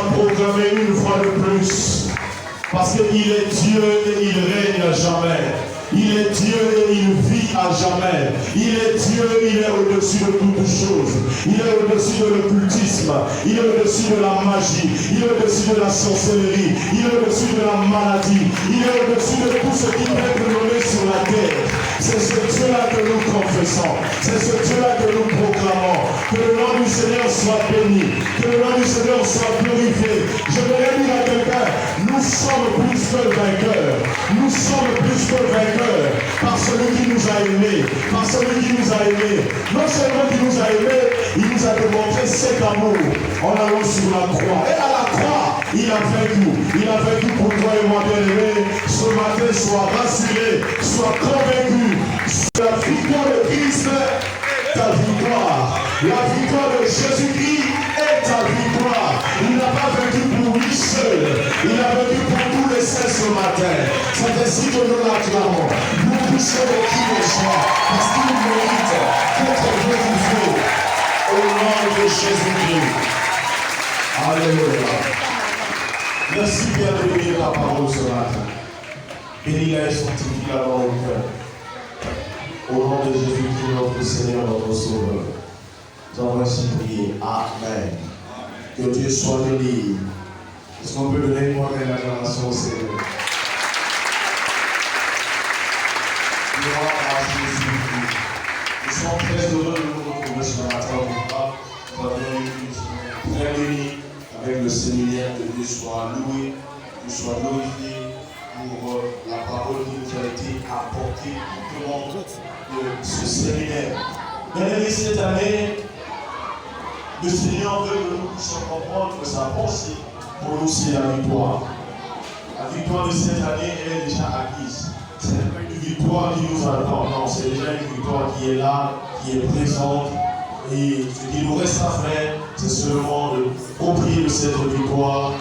a proclamé une fois de plus. Parce qu'il est Dieu et il règne à jamais. Il est Dieu et il vit à jamais. Il est Dieu, il est au-dessus de toutes choses. Il est au-dessus de l'occultisme. Il est au-dessus de la magie. Il est au-dessus de la sorcellerie. Il est au-dessus de la maladie. Il est au-dessus de tout ce qui peut être nommé sur la terre. C'est ce Dieu-là que nous confessons. C'est ce Dieu-là que nous proclamons. Que le nom du Seigneur soit béni. Que le nom du Seigneur soit glorifié. Je voudrais dire à quelqu'un, nous sommes plus que vainqueurs. Nous sommes plus que vainqueurs. Par celui qui nous a aimés, par celui qui nous a aimés. Non seulement qui nous a aimés, il nous a démontré cet amour en allant sur la croix. Et à la croix, il a vaincu. Il a vaincu pour toi et moi, bien-aimé. Ce matin, sois rassuré, sois convaincu. La victoire de Christ est ta victoire. La victoire de Jésus-Christ est ta victoire. Il n'a pas vaincu pour lui seul. Il a vaincu pour tous les saints ce matin. C'est ainsi que nous l'acclamons. Nous poussons de qui le soit, parce qu'il mérite d'être glorifié au nom de Jésus-Christ. Alléluia. Merci Père de bénir ta parole ce matin. Bénis-la et sanctifie-la dans nos cœurs. Au nom de Jésus-Christ, notre Seigneur, notre Sauveur. Nous avons ainsi prié. Amen. Que Dieu soit béni. Est-ce qu'on peut donner une bonne acclamation au Seigneur? Gloire à Jésus-Christ. Nous sommes très heureux de nous retrouver ce matin au repas. Nous avons eu une semaine très bénie avec le séminaire. Que Dieu soit loué, que Dieu soit glorifié pour la parole qui nous a été apportée tout au long de ce séminaire. Bien aimé, cette année, le Seigneur veut que nous puissions comprendre que sa pensée pour nous, c'est la victoire. La victoire de cette année, elle est déjà acquise. Ce n'est pas une victoire qui nous attend, non, c'est déjà une victoire qui est là, qui est présente. Et ce qu'il nous reste à faire, c'est seulement de profiter de cette victoire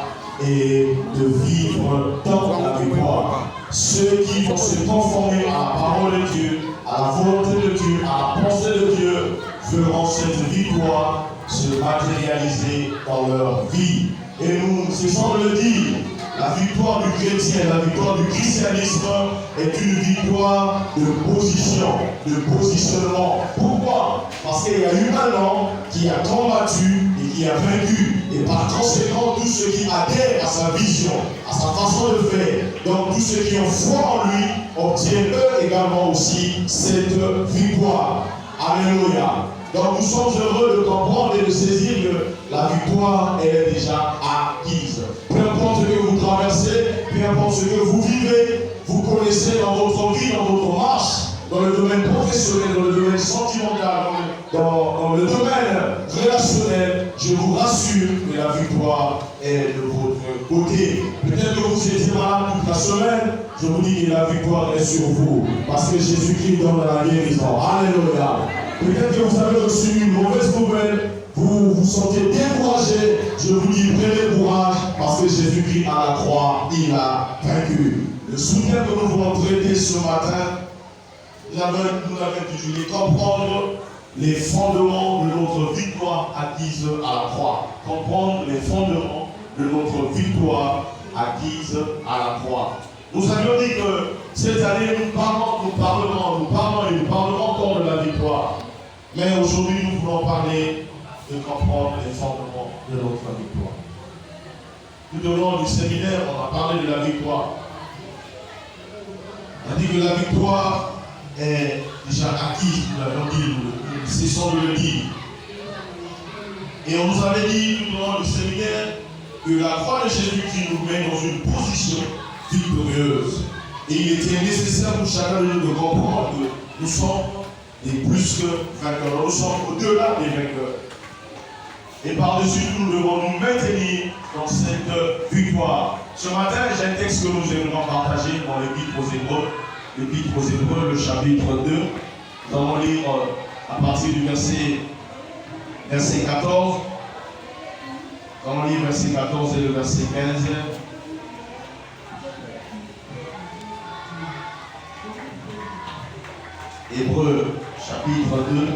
et de vivre dans la victoire. Ceux qui vont se conformer à la parole de Dieu, à la volonté de Dieu, à la pensée de Dieu, verront cette victoire se matérialiser dans leur vie. Et nous cessons de le dire, la victoire du chrétien, la victoire du christianisme est une victoire de position, de positionnement. Pourquoi? Parce qu'il y a eu un homme qui a combattu et qui a vaincu. Et par conséquent, tous ceux qui adhèrent à sa vision, à sa façon de faire, donc tous ceux qui ont foi en lui, obtiennent eux également aussi cette victoire. Alléluia. Donc nous sommes heureux de comprendre et de saisir que la victoire elle est déjà acquise. Peu importe ce que vous traversez, peu importe ce que vous vivez, vous connaissez dans votre vie, dans votre marche, dans le domaine professionnel, dans le domaine sentimental, dans le domaine relationnel, je vous rassure que la victoire est de votre côté. Peut-être que vous étiez malade toute la semaine, je vous dis que la victoire est sur vous, parce que Jésus-Christ donne la guérison. Alléluia. Peut-être que vous avez reçu une mauvaise nouvelle, vous vous sentez découragé, je vous dis prenez courage, parce que Jésus-Christ à la croix, il a vaincu. Le soutien que nous voulons traiter ce matin, nous avons intitulé comprendre les fondements de notre victoire acquise à la croix. Comprendre les fondements de notre victoire acquise à la croix. Nous avions dit que cette année, nous parlerons encore de la victoire. Mais aujourd'hui, nous voulons parler de comprendre les fondements de notre victoire. Tout au long du séminaire, on a parlé de la victoire. On a dit que la victoire est déjà acquise, nous l'avons dit, nous cessons de le dire. Et on nous avait dit tout au long du séminaire que la croix de Jésus-Christ nous met dans une position victorieuse. Et il était nécessaire pour chacun de nous de comprendre que nous sommes des plus que vainqueurs. Nous sommes au-delà des vainqueurs. Et par-dessus tout, nous devons nous maintenir dans cette victoire. Ce matin, j'ai un texte que nous aimerions partager dans l'Épître aux Hébreux. L'Épître aux Hébreux, le chapitre 2. Nous allons lire à partir du verset 14. Nous allons lire verset 14 et le verset 15. Hébreux, chapitre 2.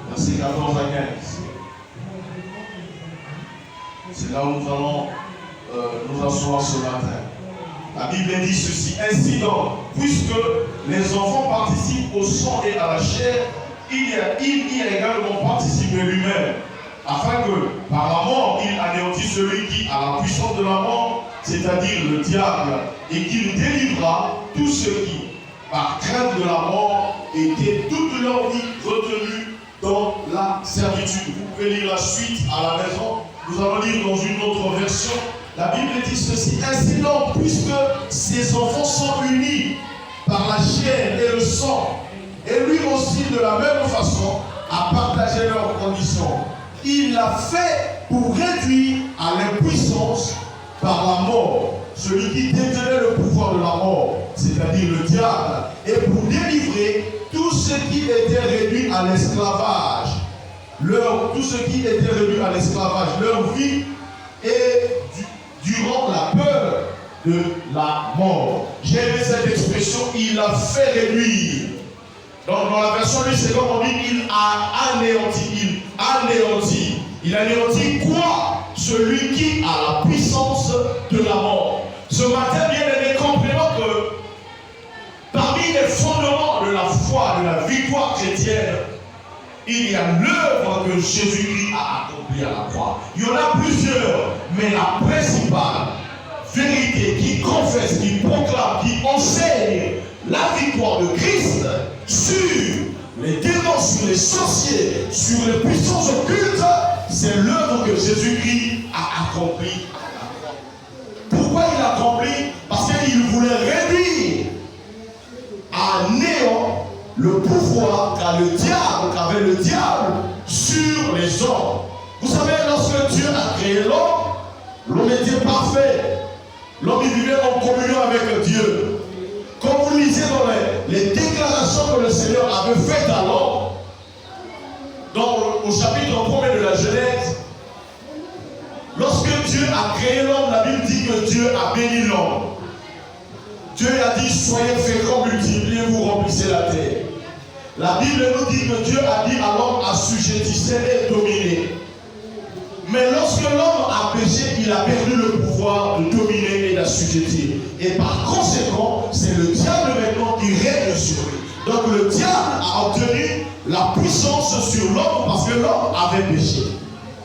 Versets 14 à 15. C'est là où nous allons nous asseoir ce matin. La Bible dit ceci: ainsi donc, puisque les enfants participent au sang et à la chair, il y a également participé lui-même, afin que par la mort il anéantisse celui qui a la puissance de la mort, c'est-à-dire le diable, et qu'il délivrera tous ceux qui, par crainte de la mort, étaient toute leur vie retenus dans la servitude. Vous pouvez lire la suite à la maison. Nous allons lire dans une autre version. La Bible dit ceci: ainsi donc, puisque ces enfants sont unis par la chair et le sang, et lui aussi de la même façon a partagé leurs conditions, il l'a fait pour réduire à l'impuissance par la mort celui qui détenait le pouvoir de la mort, c'est-à-dire le diable, et pour délivrer tous ceux qui étaient réduits à l'esclavage, tous ceux qui étaient réduits à l'esclavage, leur vie, et durant la peur de la mort. J'ai aimé cette expression: il a fait réduire. Donc dans la version du second, on dit il a anéanti. Il anéantit quoi? Celui qui a la puissance de la mort. Ce matin, bien aimé, comprenons que parmi les fondements de la foi, de la victoire chrétienne, il y a l'œuvre que Jésus-Christ a accomplie à la croix. Il y en a plusieurs, mais la principale vérité qui confesse, qui proclame, qui enseigne la victoire de Christ sur les démons, sur les sorciers, sur les puissances occultes, c'est l'œuvre que Jésus-Christ a accomplie à la croix. Pourquoi il a accompli? Parce qu'il voulait réduire à néant le pouvoir qu'avait le diable sur les hommes. Vous savez, lorsque Dieu a créé l'homme était parfait. L'homme vivait en communion avec Dieu. Comme vous lisez dans les déclarations que le Seigneur avait faites à l'homme, au chapitre 1er de la Genèse, lorsque Dieu a créé l'homme, la Bible dit que Dieu a béni l'homme. Dieu a dit: soyez féconds, multipliez-vous, remplissez la terre. La Bible nous dit que Dieu a dit à l'homme: assujettissez et dominez. Mais lorsque l'homme a péché, il a perdu le pouvoir de dominer et d'assujettir. Et par conséquent, c'est le diable maintenant qui règne sur lui. Donc le diable a obtenu la puissance sur l'homme parce que l'homme avait péché.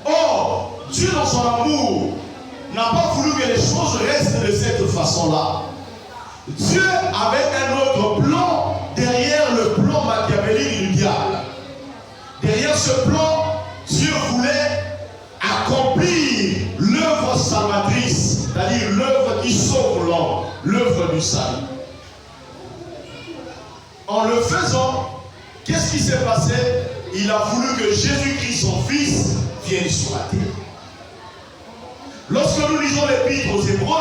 Or, Dieu dans son amour n'a pas voulu que les choses restent de cette façon-là. Dieu avait un autre plan derrière le plan machiavélique du diable. Derrière ce plan, Dieu voulait accomplir l'œuvre salvatrice, c'est-à-dire l'œuvre qui sauve l'homme, l'œuvre du salut. En le faisant, qu'est-ce qui s'est passé? Il a voulu que Jésus-Christ, son Fils, vienne sur la terre. Lorsque nous lisons l'épître aux Hébreux,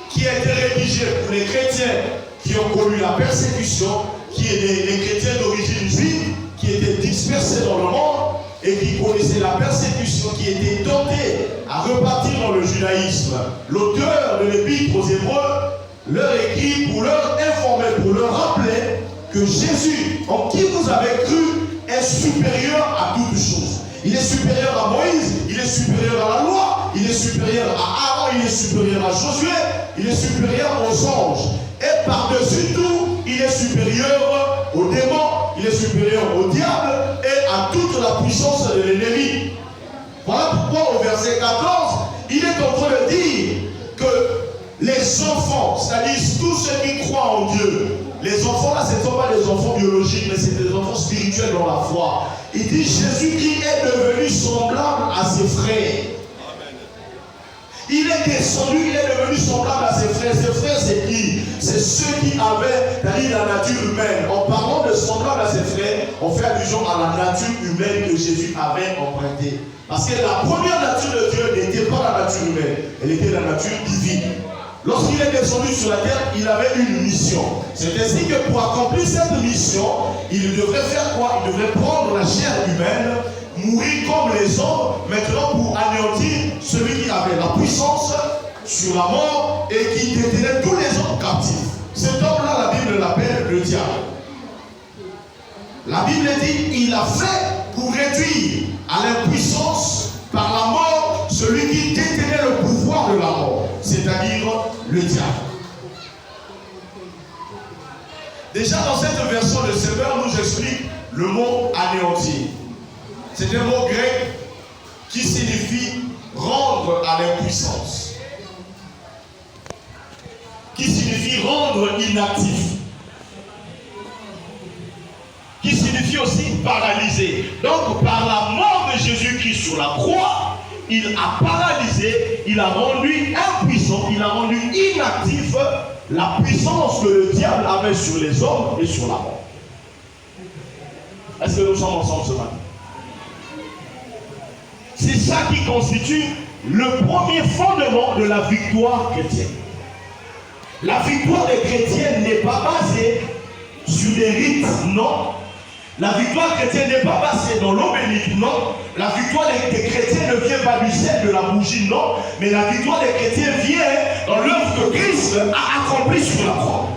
qui a été rédigé pour les chrétiens qui ont connu la persécution, qui étaient les chrétiens d'origine juive, qui étaient dispersés dans le monde, et qui connaissaient la persécution, qui étaient tentés à repartir dans le judaïsme. L'auteur de l'épître aux Hébreux leur écrit pour leur informer, pour leur rappeler que Jésus, en qui vous avez cru, est supérieur à toutes choses. Il est supérieur à Moïse, il est supérieur à la loi, il est supérieur à Aaron, il est supérieur à Josué, il est supérieur aux anges. Et par-dessus tout, il est supérieur aux démons, il est supérieur au diable et à toute la puissance de l'ennemi. Voilà pourquoi au verset 14, il est en train de dire que les enfants, c'est-à-dire tous ceux qui croient en Dieu, les enfants là, ce ne sont pas des enfants biologiques, mais c'est des enfants spirituels dans la foi. Il dit Jésus qui est devenu semblable à ses frères. Il est descendu, il est devenu semblable à ses frères. Ses frères, c'est qui? C'est ceux qui avaient la nature humaine. En parlant de semblable à ses frères, on fait allusion à la nature humaine que Jésus avait empruntée. Parce que la première nature de Dieu n'était pas la nature humaine, elle était la nature divine. Lorsqu'il est descendu sur la terre, il avait une mission. C'est ainsi que pour accomplir cette mission, il devrait faire quoi? Il devrait prendre la chair humaine, mourir comme les hommes, maintenant pour anéantir celui qui avait la puissance sur la mort et qui détenait tous les hommes captifs. Cet homme-là, la Bible l'appelle le diable. La Bible dit, il a fait pour réduire à l'impuissance par la mort celui qui détenait le pouvoir de la mort, c'est-à-dire le diable. Déjà dans cette version, le Seigneur nous explique le mot anéantir. C'est un mot grec qui signifie rendre à l'impuissance, qui signifie rendre inactif, qui signifie aussi paralyser. Donc par la mort de Jésus-Christ sur la croix, il a paralysé, il a rendu impuissant, il a rendu inactif la puissance que le diable avait sur les hommes et sur la mort. Est-ce que nous sommes ensemble ce matin? C'est ça qui constitue le premier fondement de la victoire chrétienne. La victoire des chrétiens n'est pas basée sur des rites, non. La victoire chrétienne n'est pas basée dans l'eau bénite, non. La victoire des chrétiens ne vient pas du sel, de la bougie, non. Mais la victoire des chrétiens vient dans l'œuvre que Christ a accomplie sur la croix.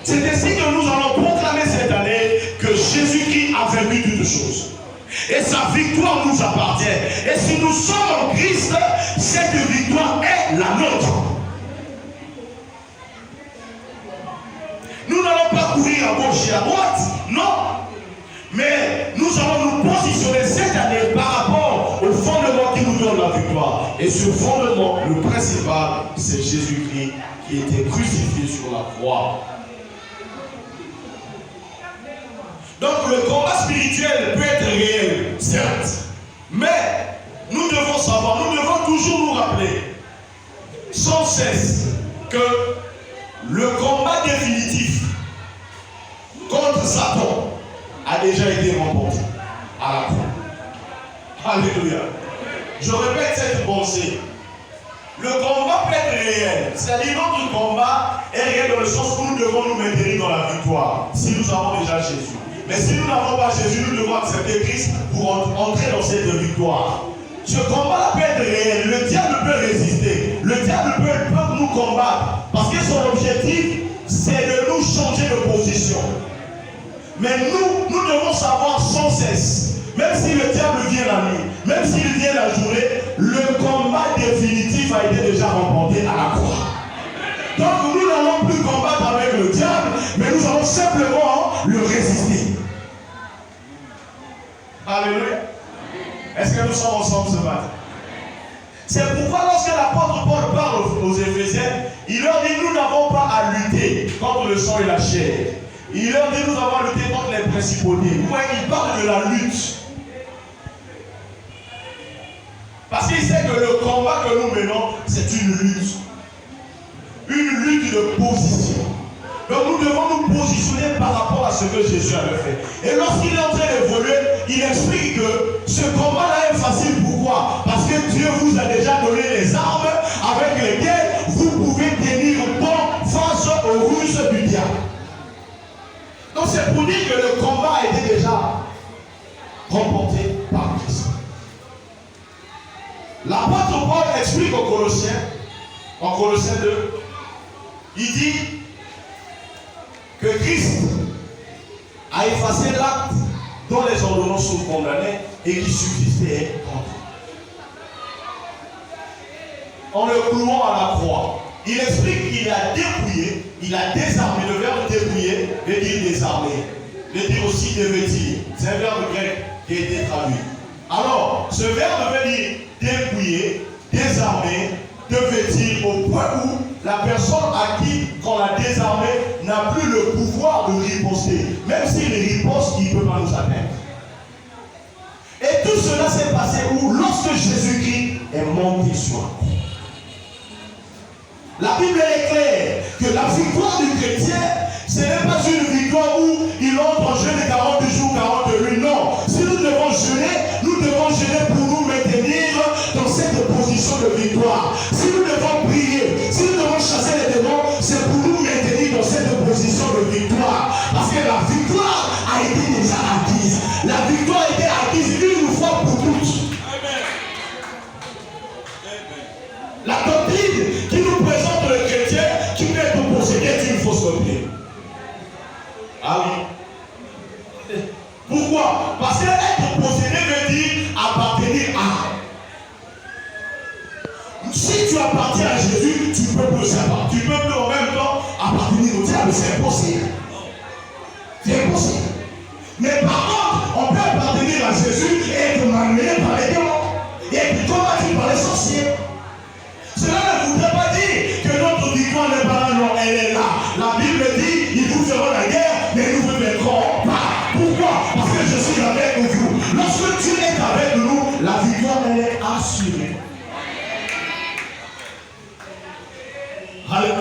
C'est ainsi que nous allons proclamer cette année que Jésus-Christ a vaincu toutes choses. Et sa victoire nous appartient. Et si nous sommes en Christ, cette victoire est la nôtre. Nous n'allons pas courir à gauche et à droite, non. Mais nous allons nous positionner cette année par rapport au fondement qui nous donne la victoire. Et ce fondement, le principal, c'est Jésus-Christ qui était crucifié sur la croix. Donc le combat spirituel peut être réel, certes. Mais nous devons savoir, nous devons toujours nous rappeler, sans cesse, que le combat définitif contre Satan a déjà été remporté à la croix. Alléluia. Je répète cette pensée. Le combat peut être réel. C'est-à-dire notre combat est réel dans le sens où nous devons nous maintenir dans la victoire. Si nous avons déjà Jésus. Mais si nous n'avons pas Jésus, nous devons accepter Christ pour entrer dans cette victoire. Ce combat-là peut être réel. Le diable peut résister. Le diable peut nous combattre. Parce que son objectif, c'est de nous changer de position. Mais nous devons savoir sans cesse, même si le diable vient la nuit, même s'il vient la journée, le combat définitif a été déjà remporté à la croix. Donc nous n'allons plus combattre avec le diable, mais nous allons simplement le résister. Alléluia. Est-ce que nous sommes ensemble ce matin? C'est pourquoi lorsque l'apôtre Paul parle aux Éphésiens, il leur dit nous n'avons pas à lutter contre le sang et la chair. Il leur dit nous avons à lutter contre les principautés. Pourquoi il parle de la lutte? Parce qu'il sait que le combat que nous menons, c'est une lutte. Une lutte de position. Donc nous devons nous positionner par rapport à ce que Jésus avait fait. Et lorsqu'il est en train d'évoluer, il explique que ce combat-là est facile. Pourquoi? Parce que Dieu vous a déjà donné les armes avec lesquelles vous pouvez tenir bon face aux ruses du diable. Donc c'est pour dire que le combat a été déjà remporté par Christ. L'apôtre Paul explique aux Colossiens, en Colossiens 2, il dit que Christ a effacé l'acte dont les ordonnances sont condamnées et qui subsistait contre eux. En le clouant à la croix, il explique qu'il a dépouillé, il a désarmé. Le verbe dépouiller veut dire désarmer, veut dire aussi dévêtir. C'est un verbe grec qui a été traduit. Alors, ce verbe veut dire dépouiller, désarmer, dévêtir, au point où la personne à qui on l'a désarmé n'a plus le pouvoir de riposter. Même s'il riposte, il ne peut pas nous atteindre. Et tout cela s'est passé où? Lorsque Jésus-Christ est monté sur la croix. La Bible est claire que la victoire du chrétien, ce n'est pas une victoire où il entre en jeûne de 40 jours, 40 nuits. Non. Si nous devons jeûner pour nous maintenir dans cette position de victoire. Si nous devons prier, si nous devons chasser les démons, c'est pour nous maintenir dans cette position de victoire. Parce que la victoire a été déjà acquise. La victoire a été acquise une fois pour toutes. La doctrine qui nous présente le chrétien qui peut être possédé est une fausse doctrine. Ah oui. Pourquoi? Parce que être possédé veut dire appartenir à. Si tu appartiens à Jésus, tu peux plus savoir. Tu peux plus en même temps appartenir au diable. C'est impossible. C'est impossible. Mais par contre, on peut appartenir à Jésus et être malmené par les démons. Et être combattu par les sorciers. Cela ne voudrait pas dire que notre victoire n'est pas là. Non, elle est là. La Bible dit, ils vous feront la guerre, mais nous ne vaincrons pas. Pourquoi? Parce que je suis avec vous. Lorsque tu es avec nous, la victoire, elle est assurée. Alléluia.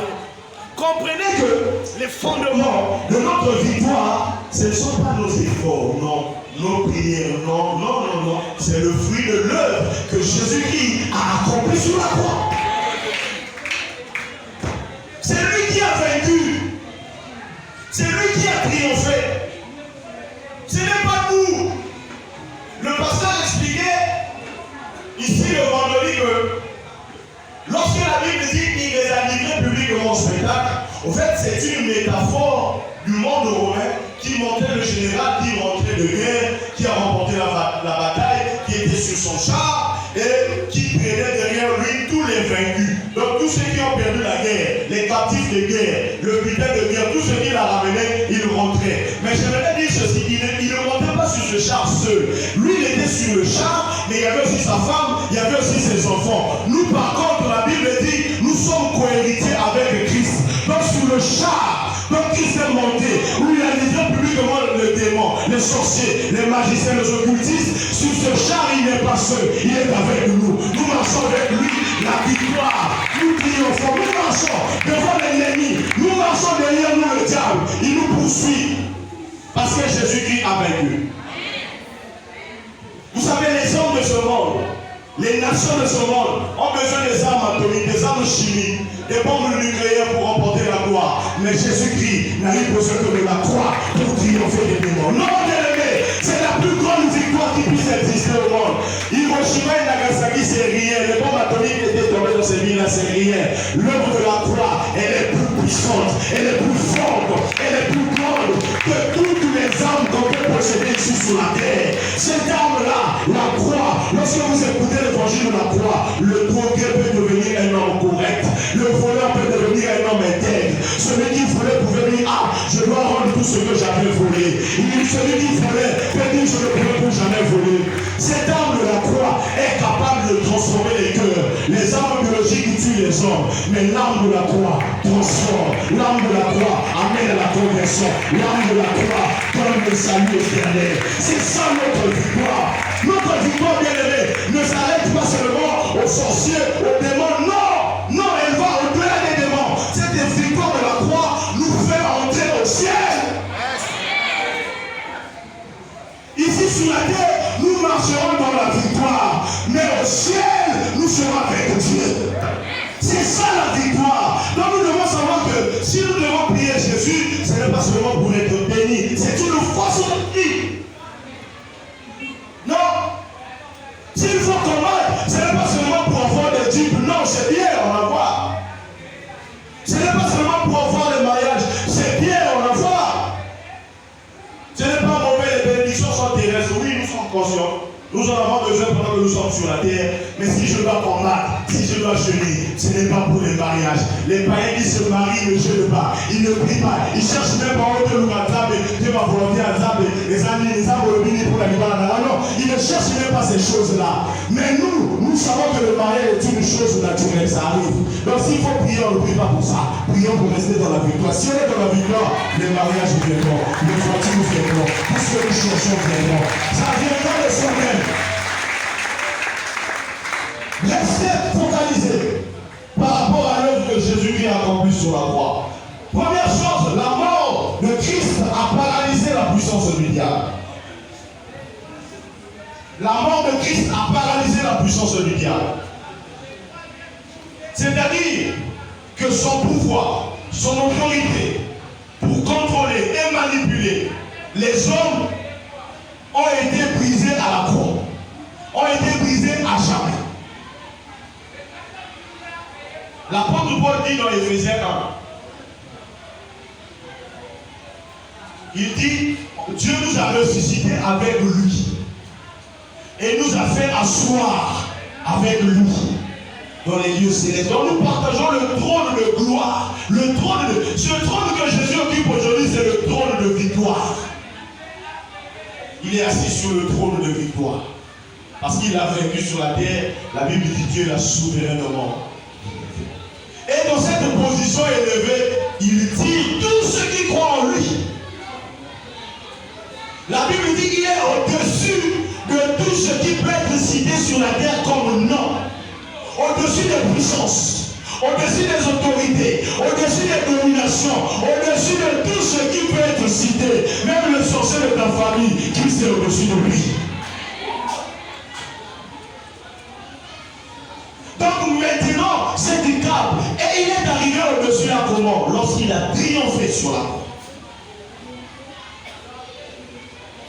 Comprenez que les fondements de notre victoire, ce ne sont pas nos efforts, non, nos prières, non, non, non, non. C'est le fruit de l'œuvre que Jésus-Christ a accompli sur la croix. C'est lui qui a vaincu. C'est lui qui a triomphé. Ce n'est pas nous. Le pasteur expliquait ici le vendredi que lorsque la Bible dit qu'il les a livrés publiquement au spectacle, en fait c'est une métaphore du monde romain qui montrait le général qui rentrait de guerre, qui a remporté la bataille, qui était sur son char et qui prenait derrière lui tous les vaincus. Donc tous ceux qui ont perdu la guerre, les captifs de guerre, le butin de guerre, tous ceux qui l'a ramené, il rentrait. Mais j'aimerais dire ceci, il ne montait pas sur ce char seul. Lui il était sur le char, mais il y avait aussi sa femme, il y avait aussi ses enfants. Nous par contre, la Bible dit, nous sommes cohéritiers avec Christ. Donc sur le char, donc Christ est monté, où il a livré publiquement le démon, les sorciers, les magiciens, les occultistes. Sur ce char, il n'est pas seul, il est avec nous. Nous marchons avec lui, la victoire. Nous triomphons, nous marchons devant l'ennemi. Nous marchons derrière nous le diable. Il nous poursuit. Parce que Jésus-Christ a vaincu. Vous savez, les hommes de ce monde, les nations de ce monde ont besoin des armes atomiques, des armes chimiques, des bombes nucléaires pour remporter la gloire. Mais Jésus-Christ n'a eu besoin que de la croix pour triompher des démons. Non, bien-aimé, c'est la plus grande victoire qui puisse exister au monde. Hiroshima et Nagasaki, c'est rien. Les bombes atomiques étaient tombées dans ces villes-là, c'est rien. L'œuvre de la croix, elle est plus puissante, elle est plus forte, elle est plus grande que toutes les armes qu'on peut posséder ici sur la terre. Cette arme-là, la croix, lorsque vous écoutez l'évangile de la croix, le drogué peut devenir un homme correct, le voleur peut devenir un homme intègre. Celui qui volait pouvait dire, ah, je dois rendre tout ce que j'avais volé. Celui qui volait peut dire, je ne pourrai plus jamais voler. Cette arme de la croix est capable de transformer les cœurs. Les armes biologiques tuent les hommes, mais l'arme de la croix transforme. L'arme de la croix amène à la conversion. L'arme de la croix donne le salut éternel. C'est ça notre victoire. Notre victoire, bien-aimée, ne s'arrête pas seulement aux sorciers, aux démons. Non, non, elle va au-delà des démons. Cette victoire de la croix nous fait entrer au ciel. Ici sur la terre, nous marcherons dans la victoire, mais au ciel, nous serons avec Dieu. C'est ça la victoire. Donc nous devons savoir que si nous devons prier Jésus, ce n'est pas seulement pour être béni, c'est une force de vie. Non. S'il faut combattre, ce n'est pas seulement pour avoir des types. Non, c'est bien, on va voir. Ce n'est pas seulement pour avoir des mariages, c'est bien, on va voir. Ce n'est pas mauvais, les bénédictions sont terrestres. Oui, nous sommes conscients. Nous en avons besoin pendant que nous sommes sur la terre. Mais si je dois combattre, si je dois jeûner, ce n'est pas pour les mariages. Les païens qui se marient ne jeûnent pas. Ils ne prient pas. Ils cherchent même pas où de Dieu ma volonté à Zambé. Les amis, les âmes pour la libération. Non, ils ne cherchent même pas ces choses-là. Mais nous savons que le mariage est une chose naturelle. Ça arrive. Donc s'il faut prier, on ne prie pas pour ça. Prions pour rester dans la victoire. Si on est dans la victoire, les mariages viendront. Les voitures viendront. Tout ce que nous cherchons viendront. Ça viendra de soi-même. Restez focalisés par rapport à l'œuvre que Jésus-Christ a accomplie sur la croix. Première chose, la mort de Christ a paralysé la puissance du diable. La mort de Christ a paralysé la puissance du diable. C'est-à-dire que son pouvoir, son autorité pour contrôler et manipuler les hommes ont été brisés à la croix, ont été brisés à jamais. L'apôtre Paul dit dans Éphésiens 1, il dit, Dieu nous a ressuscités avec lui. Et nous a fait asseoir avec lui dans les lieux célestes. Donc nous partageons le trône de gloire. Ce trône que Jésus occupe aujourd'hui, c'est le trône de victoire. Il est assis sur le trône de victoire. Parce qu'il a vaincu sur la terre, la Bible dit Dieu l'a souverainement. Et dans cette position élevée, il dit tous ceux qui croient en lui. La Bible dit qu'il est au-dessus de tout ce qui peut être cité sur la terre comme nom. Au-dessus des puissances, au-dessus des autorités, au-dessus des dominations, au-dessus de tout ce qui peut être cité. Même le sorcier de ta famille, Christ est au-dessus de lui. Donc maintenant, c'est du cap. Et il est arrivé au-dessus là comment? Lorsqu'il a triomphé sur la croix.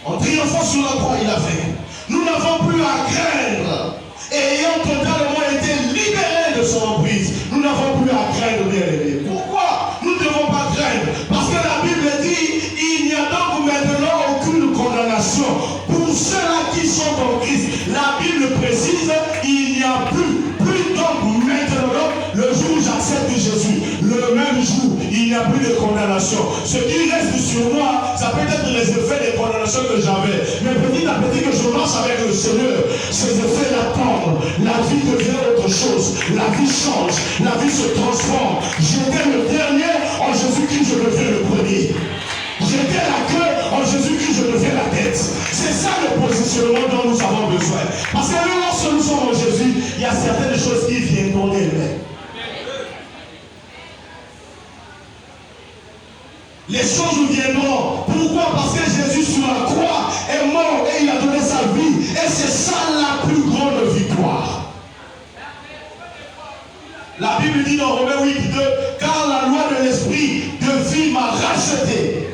En triomphant sur la croix, il a fait. Nous n'avons plus à craindre. Et ayant totalement été libérés de son emprise, nous n'avons plus à craindre, bien aimés. Pourquoi nous ne devons pas craindre? Parce que la Bible dit, il n'y a donc maintenant aucune condamnation pour ceux-là qui sont en Christ. La Bible précise, il n'y a plus donc maintenant, le jour où j'accepte Jésus, le même jour, il n'y a plus de condamnation. Ce qui reste sur moi, ça peut être les effets des condamnations que j'avais. Mais petit à petit que je marche avec le Seigneur, ces effets l'attendent. La vie devient autre chose. La vie change. La vie se transforme. J'étais le dernier, en Jésus-Christ, je deviens le premier. J'étais la queue, en Jésus-Christ, je deviens la tête. C'est ça le positionnement dont nous avons besoin. Parce que lorsque nous sommes en Jésus, il y a certaines choses qui viendront d'elles-mêmes. Les choses viendront. Pourquoi? Parce que Jésus sur la croix est mort et il a donné sa vie. Et c'est ça la plus grande victoire. La Bible dit dans Romains 8, 2, car la loi de l'esprit de vie m'a racheté.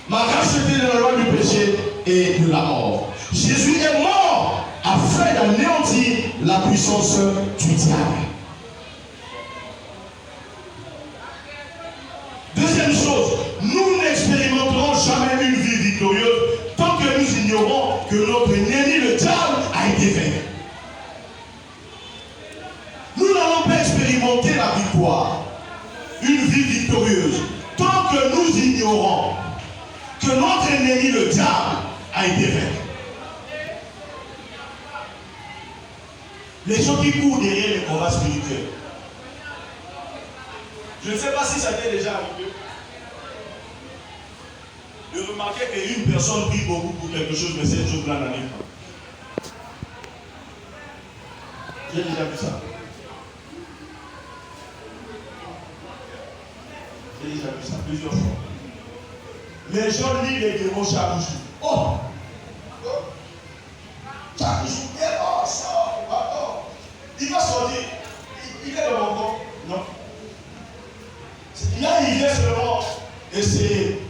M'a racheté de la loi du péché et de la mort. Jésus est mort afin d'anéantir la puissance du diable. Deuxième chose, nous n'expérimenterons jamais une vie victorieuse tant que nous ignorons que notre ennemi, le diable, a été vaincu. Nous n'allons pas expérimenter la victoire, une vie victorieuse, tant que nous ignorons que notre ennemi, le diable, a été vaincu. Les gens qui courent derrière les combats spirituels. Je ne sais pas si ça t'est déjà arrivé de remarquer qu'une personne prie beaucoup pour quelque chose, mais cette chose-là n'arrive pas. J'ai déjà vu ça. J'ai déjà vu ça plusieurs fois. Les gens lisent les démons chaque jour. Oh! Chaque jour, il va sortir. Il est dans mon corps. Non. Là, il vient seulement essayer.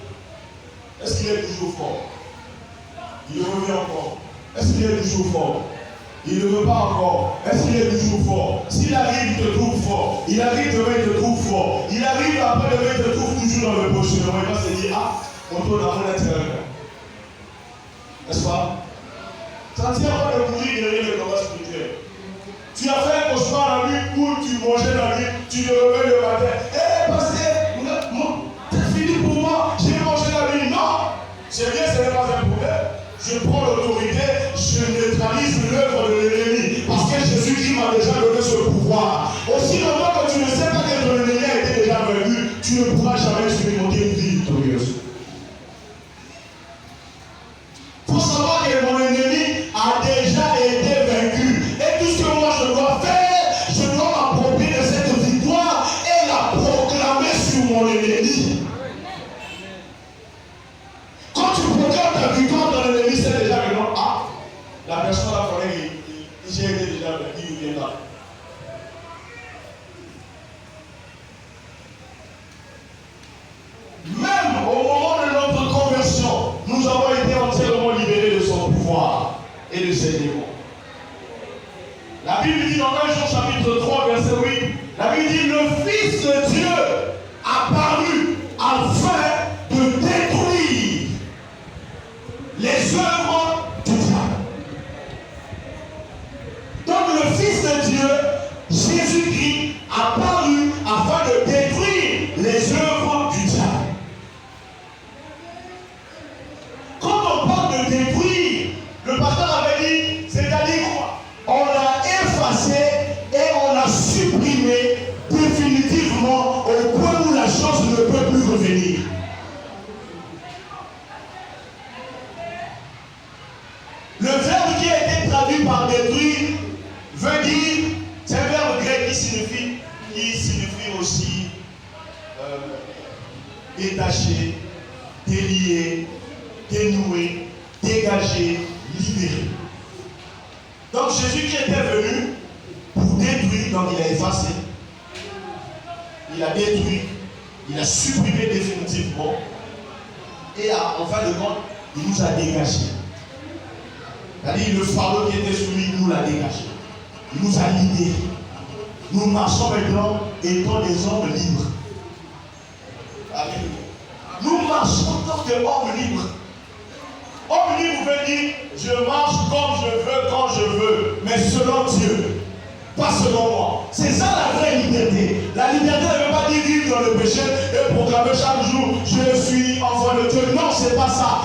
Est-ce qu'il est toujours fort? Il revient encore. Est-ce qu'il est toujours fort? Il ne veut pas encore. Est-ce qu'il est toujours fort? S'il arrive, il te trouve fort. Il arrive demain, il te trouve fort. Il arrive après demain, il te trouve toujours dans le prochain. Il va se dire, ah, on tourne à mon intérieur. N'est-ce pas? Ça ne tient pas de mourir derrière le combat spirituel. Tu as fait un cauchemar la nuit où tu mangeais la nuit, tu te réveilles le matin. Eh, pasteur, c'est fini pour moi, j'ai mangé la nuit. Non, c'est bien, ce n'est pas un problème. Je prends l'autorité, je neutralise l'œuvre de l'ennemi. Parce que Jésus-Christ m'a déjà donné ce pouvoir. Aussi longtemps que tu ne sais pas que ton ennemi a été déjà vaincu, tu ne pourras jamais expérimenter une vie victorieuse. Il faut savoir que mon ennemi a déjà été vaincu. Et tout ce que moi je dois faire, je dois m'approprier de cette victoire et la proclamer sur mon ennemi. Quand tu proclames ta victoire dans l'ennemi, c'est déjà que non. Ah, la personne là connaît, j'ai été déjà vaincu, il vient là. Même au moment de notre conversion, nous avons été entièrement libérés de son pouvoir et de ses démons. La Bible dit dans 1 Jean chapitre 3, verset 8, la Bible dit, le Fils de Dieu a paru afin de détruire Le pasteur avait dit, c'est-à-dire quoi? On a effacé et on a supprimé définitivement au point où la chose ne peut plus revenir. Le verbe qui a été traduit par détruire veut dire, c'est un verbe grec qui signifie aussi détacher, délier, dénouer, dégager, libérer. Donc Jésus qui était venu pour détruire, donc il a effacé, il a détruit, il a supprimé définitivement et en fin de compte, il nous a dégagés. C'est-à-dire le fardeau qui était sur lui, il nous l'a dégagé. Il nous a libérés. Nous marchons maintenant étant des hommes libres. Alléluia. Nous marchons en tant qu'hommes libres. Homme libre veut dire, je marche comme je veux, quand je veux, mais selon Dieu, pas selon moi. C'est ça la vraie liberté. La liberté ne veut pas dire vivre dans le péché et proclamer chaque jour, je suis enfant de Dieu. Non, c'est pas ça.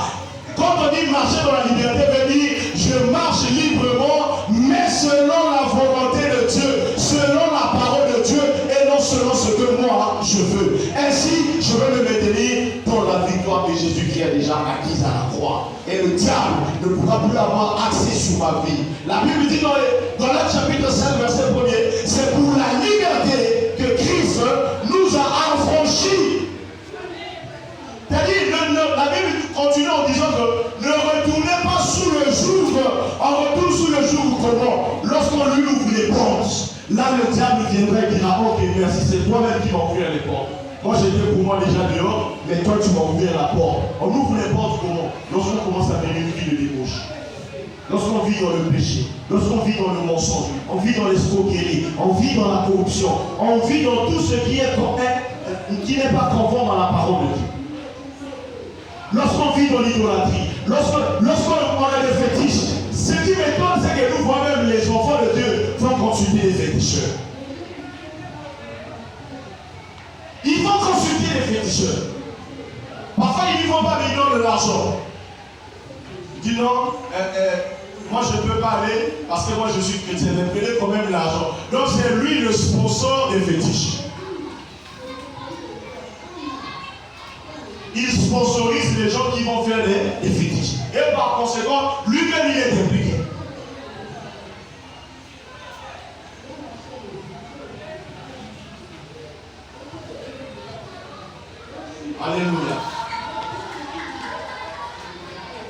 Quand on dit marcher dans la liberté, veut dire, je marche librement, mais selon la volonté de Dieu, selon la parole de Dieu, et non selon ce que moi je veux. Ainsi, je veux me maintenir dans la victoire que Jésus-Christ a déjà acquise à la croix. Et le diable ne pourra plus avoir accès sur ma vie. La Bible dit dans l'Acte chapitre 5, verset 1er, c'est pour la liberté que Christ nous a affranchis. C'est-à-dire, la Bible continue en disant que ne retournez pas sous le joug, on retourne sous le joug comment? Lorsqu'on lui ouvre les portes. Là, le diable viendrait et dira, ok, merci, c'est toi-même qui m'as ouvert les portes. Moi, j'étais pour moi déjà dehors, mais toi, tu m'as ouvert la porte. On ouvre les portes comment? Lorsqu'on commence à faire une vie de débauche. Lorsqu'on vit dans le péché, lorsqu'on vit dans le mensonge, on vit dans l'escroquerie, on vit dans la corruption, on vit dans tout ce qui n'est pas conforme à la parole de Dieu. Lorsqu'on vit dans l'idolâtrie, lorsqu'on a des fétiches, ce qui m'étonne, c'est que nous voyons même les enfants de Dieu vont consulter les féticheurs. Ils vont consulter les féticheurs. Parfois, ils ne vont pas me donner de l'argent. Ils disent non, moi je ne peux pas aller parce que moi je suis chrétien, mais prenez quand même l'argent. Donc c'est lui le sponsor des fétiches. Il sponsorise les gens qui vont faire des fétiches. Et par conséquent, lui-même il est impliqué. Alléluia.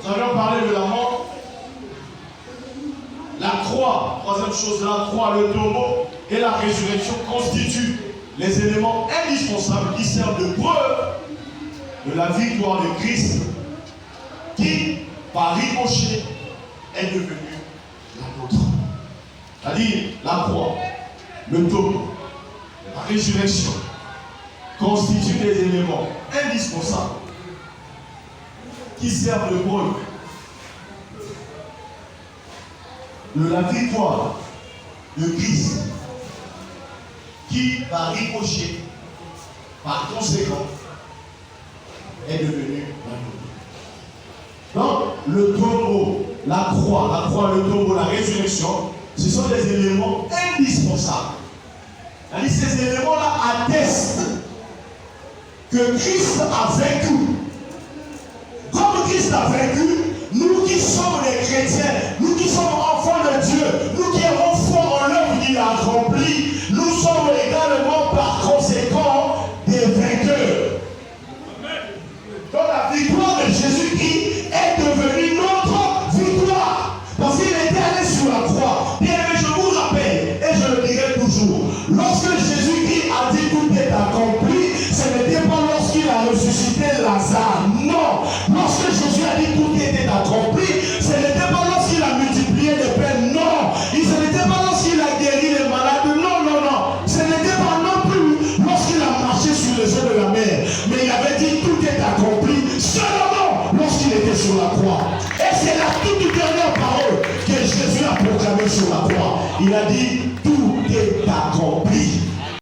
Nous allons parler de la mort. La croix, troisième chose, la croix, le tombeau et la résurrection constituent les éléments indispensables qui servent de preuve de la victoire de Christ qui, par ricochet, est devenue la nôtre. C'est-à-dire la croix, le tombeau, la résurrection constituent des éléments indispensables qui servent de preuve de la victoire de Christ qui, par ricochet, par conséquent, est devenu la nôtre. Donc, le tombeau, la croix, le tombeau, la résurrection, ce sont des éléments indispensables. C'est-à-dire, ces éléments-là attestent que Christ a vaincu. Comme Christ a vaincu, nous qui sommes les chrétiens, nous qui sommes enfants de Dieu, nous qui avons foi en l'œuvre qu'il a accomplie, nous sommes également par conséquent des vainqueurs. Donc la victoire de Jésus-Christ est devenue notre victoire. Parce qu'il était allé sur la croix. Bien aimé, je vous rappelle, et je le dirai toujours, lorsque Jésus-Christ a dit tout est accompli, ce n'était pas lorsqu'il a ressuscité Lazare. Non. Lorsque Jésus a dit tout était accompli, ce n'était pas lorsqu'il a multiplié les peines. Non. Ce n'était pas lorsqu'il a guéri les malades. Non, non, non. Ce n'était pas non plus lorsqu'il a marché sur les eaux de la mer. Mais il avait dit tout est accompli seulement lorsqu'il était sur la croix. Et c'est la toute dernière parole que Jésus a proclamée sur la croix. Il a dit tout